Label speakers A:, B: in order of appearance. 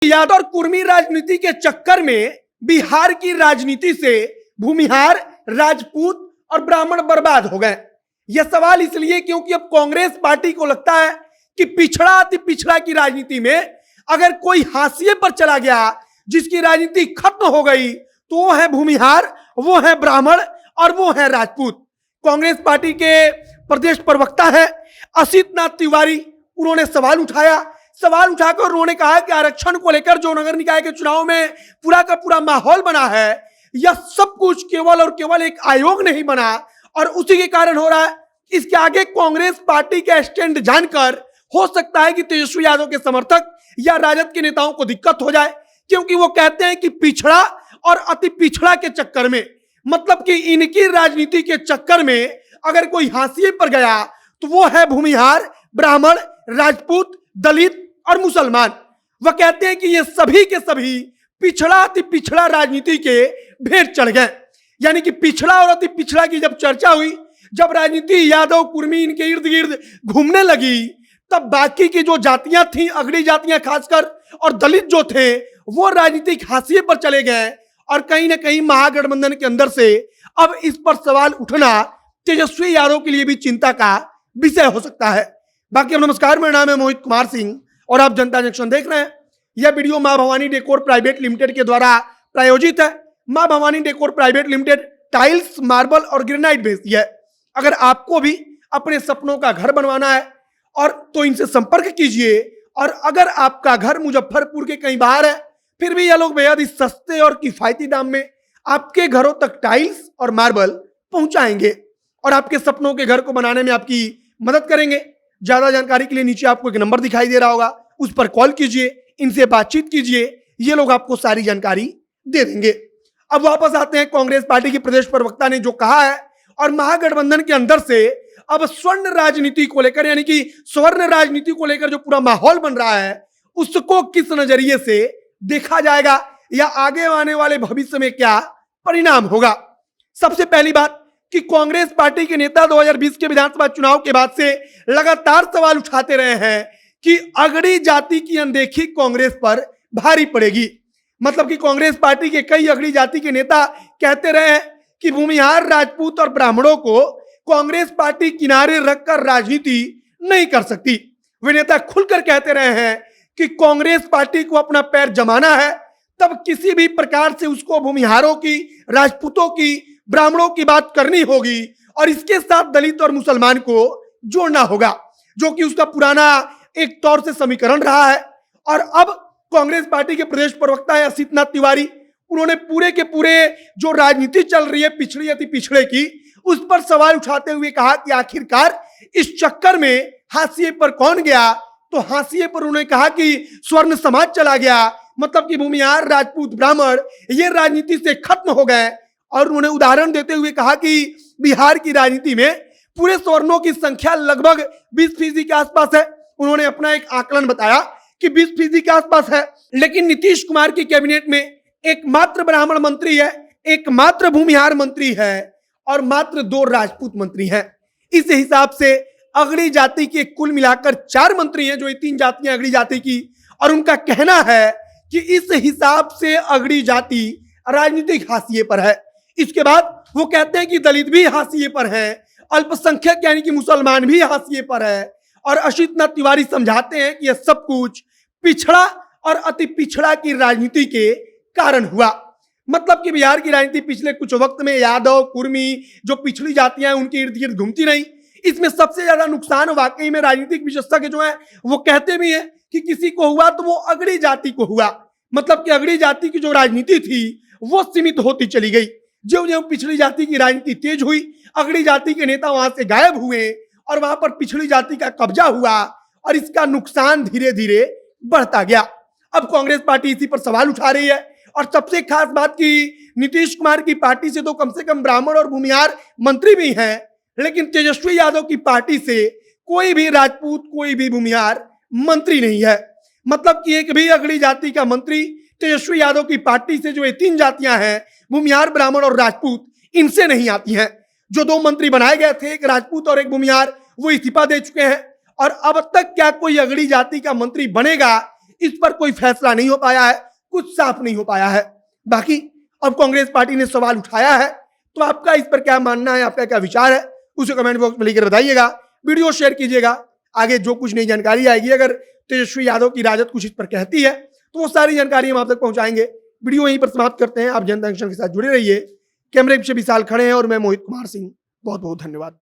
A: यादव और कुर्मी राजनीति के चक्कर में बिहार की राजनीति से भूमिहार, राजपूत और ब्राह्मण बर्बाद हो गए। यह सवाल इसलिए क्योंकि अब कांग्रेस पार्टी को लगता है कि पिछड़ा अति पिछड़ा की राजनीति में अगर कोई हाशिए पर चला गया, जिसकी राजनीति खत्म हो गई, तो वो है भूमिहार, वो है ब्राह्मण और वो है राजपूत। कांग्रेस पार्टी के प्रदेश प्रवक्ता है असित नाथ तिवारी, उन्होंने सवाल उठाकर उन्होंने कहा कि आरक्षण को लेकर जो नगर निकाय के चुनाव में पूरा का पूरा माहौल बना है, यह सब कुछ केवल और केवल एक आयोग नहीं बना और उसी के कारण हो रहा है। इसके आगे कांग्रेस पार्टी का स्टैंड जानकर हो सकता है कि तेजस्वी यादव के समर्थक या राजद के नेताओं को दिक्कत हो जाए, क्योंकि वो कहते हैं कि पिछड़ा और अति पिछड़ा के चक्कर में, मतलब कि इनकी राजनीति के चक्कर में अगर कोई हाशिए पर गया तो वो है भूमिहार, ब्राह्मण, राजपूत, दलित और मुसलमान। वह कहते हैं कि ये सभी के सभी पिछड़ा अति पिछड़ा राजनीति के भेंट चढ़ गए। यानी कि पिछड़ा और अति पिछड़ा की जब चर्चा हुई, जब राजनीति यादव कुर्मी इनके इर्द गिर्द घूमने लगी, तब बाकी की जो जातियां थी, अगड़ी जातियां खासकर, और दलित जो थे, वो राजनीतिक हाशिए पर चले गए। और कहीं ना कहीं महागठबंधन के अंदर से अब इस पर सवाल उठना तेजस्वी यादव के लिए भी चिंता का विषय हो सकता है। बाकी नमस्कार, मेरा नाम है मोहित कुमार सिंह और आप जनता जंक्शन देख रहे हैं। यह वीडियो मां भवानी डेकोर प्राइवेट लिमिटेड के द्वारा प्रायोजित है। मां Bhavani decor private limited tiles, marble और ग्रेनाइट बेचती है। अगर आपको भी अपने सपनों का घर बनवाना है और तो इनसे संपर्क कीजिए। और अगर आपका घर मुजफ्फरपुर के कहीं बाहर है, फिर भी यह लोग बेहद ही सस्ते और किफायती दाम में आपके घरों तक टाइल्स और मार्बल पहुंचाएंगे और आपके सपनों के घर को बनाने में आपकी मदद करेंगे। ज्यादा जानकारी के लिए नीचे आपको एक नंबर दिखाई दे रहा होगा, उस पर कॉल कीजिए, इनसे बातचीत कीजिए, ये लोग आपको सारी जानकारी दे देंगे। अब वापस आते हैं कांग्रेस पार्टी के प्रदेश प्रवक्ता ने जो कहा है, और महागठबंधन के अंदर से अब स्वर्ण राजनीति को लेकर, यानी कि स्वर्ण राजनीति को लेकर जो पूरा माहौल बन रहा है, उसको किस नजरिए से देखा जाएगा या आगे आने वाले भविष्य में क्या परिणाम होगा। सबसे पहली बात कि कांग्रेस पार्टी के नेता 2020 के विधानसभा चुनाव के बाद से लगातार सवाल उठाते रहे हैं कि अगड़ी जाति की अनदेखी कांग्रेस पर भारी पड़ेगी। मतलब कि कांग्रेस पार्टी के कई अगड़ी जाति के नेता कहते रहे हैं कि भूमिहार, राजपूत और ब्राह्मणों को कांग्रेस पार्टी किनारे रखकर राजनीति नहीं कर सकती। वे नेता खुलकर कहते रहे हैं कि कांग्रेस पार्टी को अपना पैर जमाना है, तब किसी भी प्रकार से उसको भूमिहारों की, राजपूतों की, ब्राह्मणों की बात करनी होगी और इसके साथ दलित और मुसलमान को जोड़ना होगा, जो कि उसका पुराना एक तौर से समीकरण रहा है। और अब कांग्रेस पार्टी के प्रदेश प्रवक्ता है असित नाथ तिवारी, उन्होंने पूरे के पूरे जो राजनीति चल रही है पिछड़ी अति पिछड़े की, उस पर सवाल उठाते हुए कहा कि आखिरकार इस चक्कर में हाशिए पर कौन गया। तो हाशिए पर उन्होंने कहा कि स्वर्ण समाज चला गया, मतलब कि भूमिहार, राजपूत, ब्राह्मण ये राजनीति से खत्म हो गए। और उन्होंने उदाहरण देते हुए कहा कि बिहार की राजनीति में पूरे स्वर्णों की संख्या लगभग 20% के आसपास है। उन्होंने अपना एक आकलन बताया कि 20% के आसपास है, लेकिन नीतीश कुमार की कैबिनेट में एकमात्र ब्राह्मण मंत्री है, एकमात्र भूमिहार मंत्री है और मात्र 2 राजपूत मंत्री हैं। इस हिसाब से अगड़ी जाति के कुल मिलाकर 4 मंत्री हैं, जो ये 3 जातियां अगड़ी जाति की, और उनका कहना है कि इस हिसाब से अगड़ी जाति राजनीतिक हाशिए पर है। इसके बाद वो कहते हैं कि दलित भी हाशिए पर है, अल्पसंख्यक यानी कि मुसलमान भी हाशिए पर है। और असित नाथ तिवारी समझाते हैं कि यह सब कुछ पिछड़ा और अति पिछड़ा की राजनीति के कारण हुआ। मतलब कि बिहार की राजनीति पिछले कुछ वक्त में यादव, कुर्मी जो पिछड़ी जातियां हैं उनके इर्द गिर्द घूमती रही। इसमें सबसे ज्यादा नुकसान वाकई में राजनीतिक विशेषज्ञ जो है वो कहते भी हैं कि किसी को हुआ तो वो अगड़ी जाति को हुआ। मतलब कि अगड़ी जाति की जो राजनीति थी वो सीमित होती चली गई। जो जो पिछड़ी जाति की राजनीति तेज हुई, अगड़ी जाति के नेता वहां से गायब हुए और वहां पर पिछड़ी जाति का कब्जा हुआ और इसका नुकसान धीरे धीरे बढ़ता गया। अब कांग्रेस पार्टी इसी पर सवाल उठा रही है। और सबसे खास बात कि नीतीश कुमार की पार्टी से तो कम से कम ब्राह्मण और भूमिहार मंत्री भी हैं, लेकिन तेजस्वी यादव की पार्टी से कोई भी राजपूत, कोई भी भूमिहार मंत्री नहीं है। मतलब कि एक भी अगड़ी जाति का मंत्री तेजस्वी यादव की पार्टी से, जो ये 3 जातियां हैं भूमिहार, ब्राह्मण और राजपूत, इनसे नहीं आती हैं। जो 2 मंत्री बनाए गए थे, एक राजपूत और एक भूमिहार, वो इस्तीफा दे चुके हैं। और अब तक क्या कोई अगड़ी जाति का मंत्री बनेगा, इस पर कोई फैसला नहीं हो पाया है, कुछ साफ नहीं हो पाया है। बाकी अब कांग्रेस पार्टी ने सवाल उठाया है, तो आपका इस पर क्या मानना है, आपका क्या विचार है, उसे कमेंट बॉक्स में लिखकर बताइएगा। वीडियो शेयर कीजिएगा। आगे जो कुछ नई जानकारी आएगी, अगर तेजस्वी यादव की राजद कुछ इस पर कहती है तो वो सारी जानकारी हम आप तक पहुंचाएंगे। वीडियो यहीं पर समाप्त करते हैं। आप जनता जंक्शन के साथ जुड़े रहिए। कैमरे पीछे विशाल खड़े हैं और मैं मोहित कुमार सिंह। बहुत बहुत धन्यवाद।